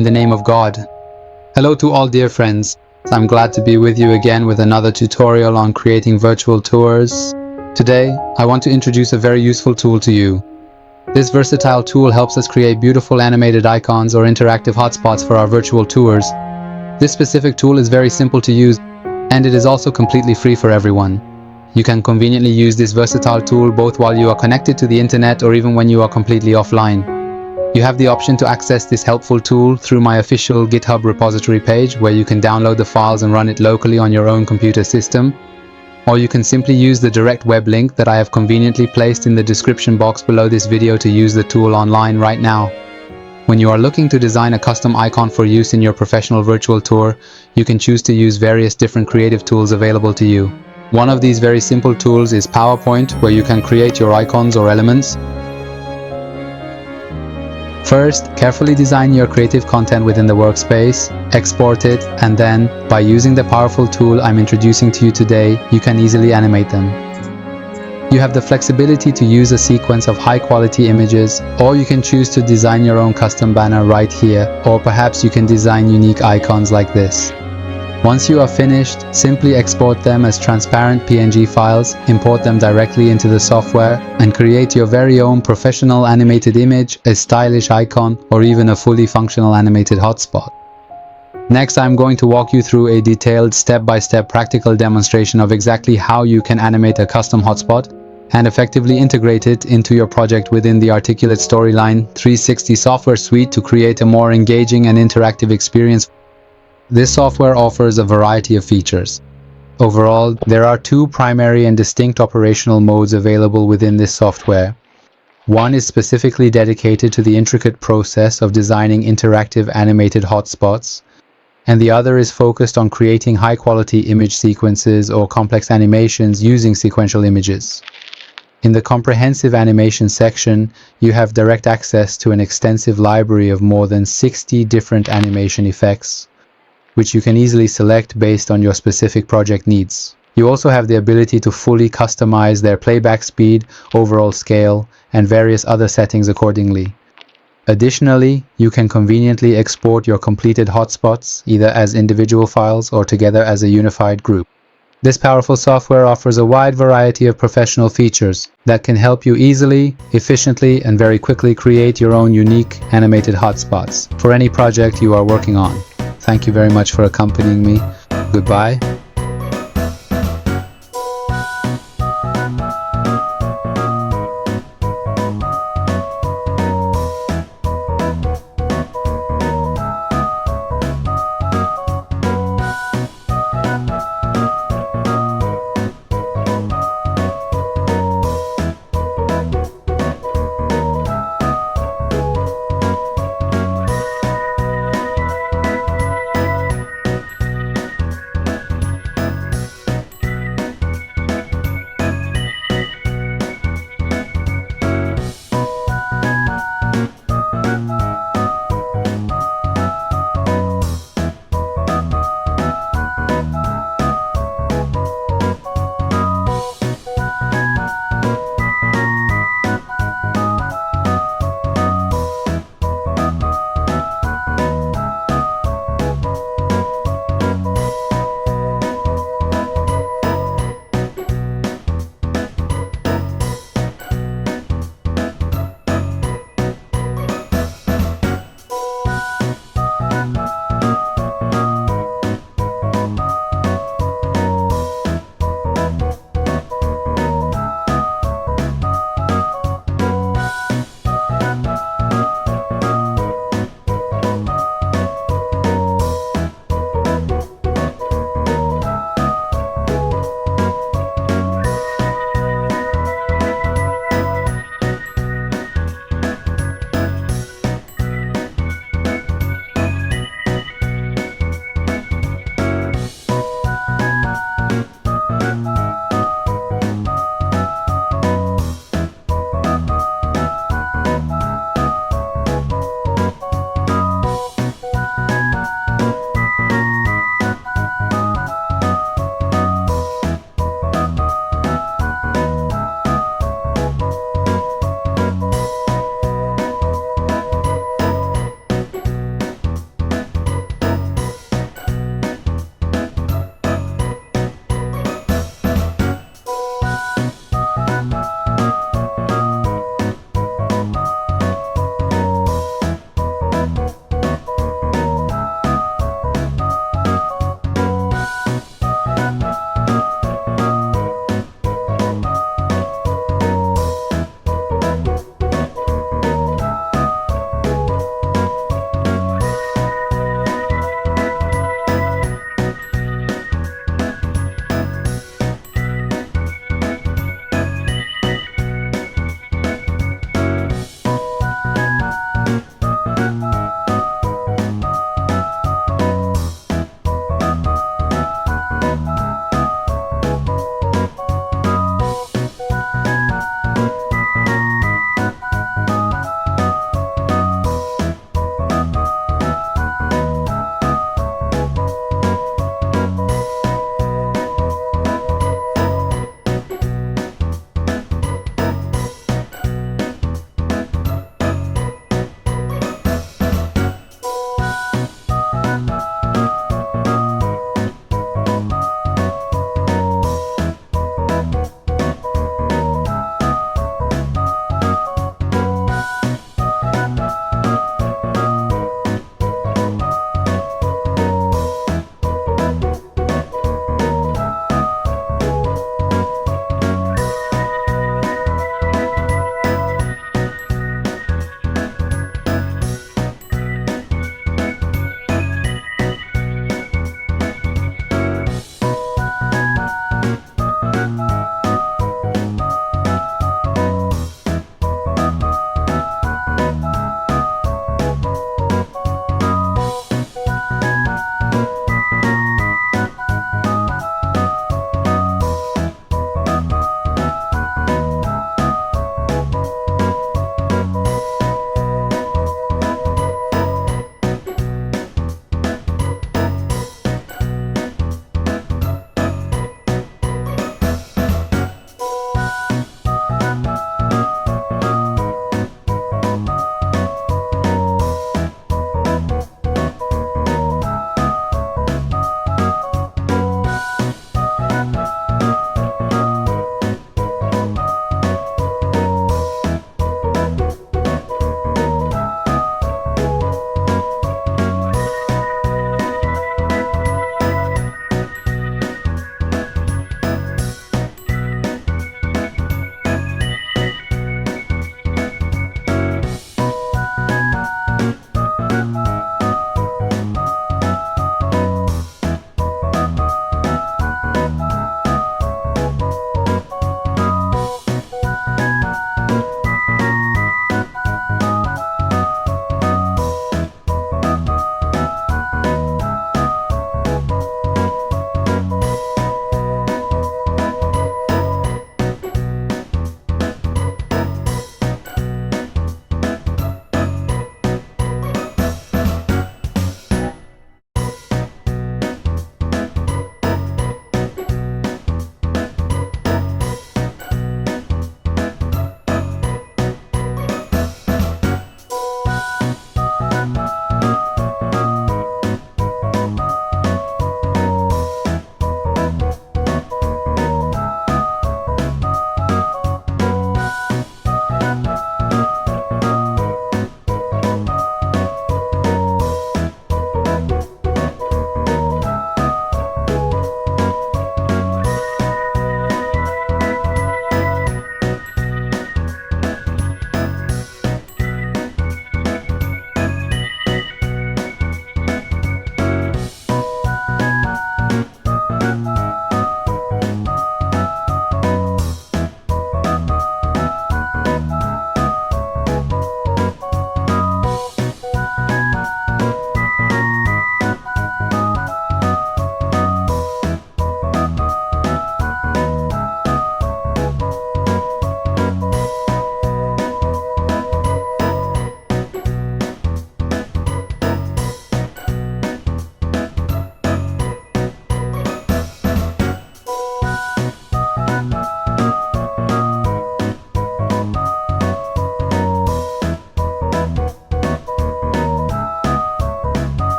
in the name of God. Hello to all dear friends. I'm glad to be with you again with another tutorial on creating virtual tours. Today, I want to introduce a very useful tool to you. This versatile tool helps us create beautiful animated icons or interactive hotspots for our virtual tours. This specific tool is very simple to use, and it is also completely free for everyone. You can conveniently use this versatile tool both while you are connected to the internet or even when you are completely offline. You have the option to access this helpful tool through my official GitHub repository page, where you can download the files and run it locally on your own computer system. Or you can simply use the direct web link that I have conveniently placed in the description box below this video to use the tool online right now. When you are looking to design a custom icon for use in your professional virtual tour, you can choose to use various different creative tools available to you. One of these very simple tools is PowerPoint, where you can create your icons or elements. First, carefully design your creative content within the workspace, export it, and then, by using the powerful tool I'm introducing to you today, you can easily animate them. You have the flexibility to use a sequence of high-quality images, or you can choose to design your own custom banner right here, or perhaps you can design unique icons like this. Once you are finished, simply export them as transparent PNG files, import them directly into the software, and create your very own professional animated image, a stylish icon, or even a fully functional animated hotspot. Next, I'm going to walk you through a detailed step-by-step practical demonstration of exactly how you can animate a custom hotspot and effectively integrate it into your project within the Articulate Storyline 360 software suite to create a more engaging and interactive experience. This software offers a variety of features. Overall, there are two primary and distinct operational modes available within this software. One is specifically dedicated to the intricate process of designing interactive animated hotspots, and the other is focused on creating high-quality image sequences or complex animations using sequential images. In the comprehensive animation section, you have direct access to an extensive library of more than 60 different animation effects, which you can easily select based on your specific project needs. You also have the ability to fully customize their playback speed, overall scale, and various other settings accordingly. Additionally, you can conveniently export your completed hotspots either as individual files or together as a unified group. This powerful software offers a wide variety of professional features that can help you easily, efficiently, and very quickly create your own unique animated hotspots for any project you are working on. Thank you very much for accompanying me. Goodbye.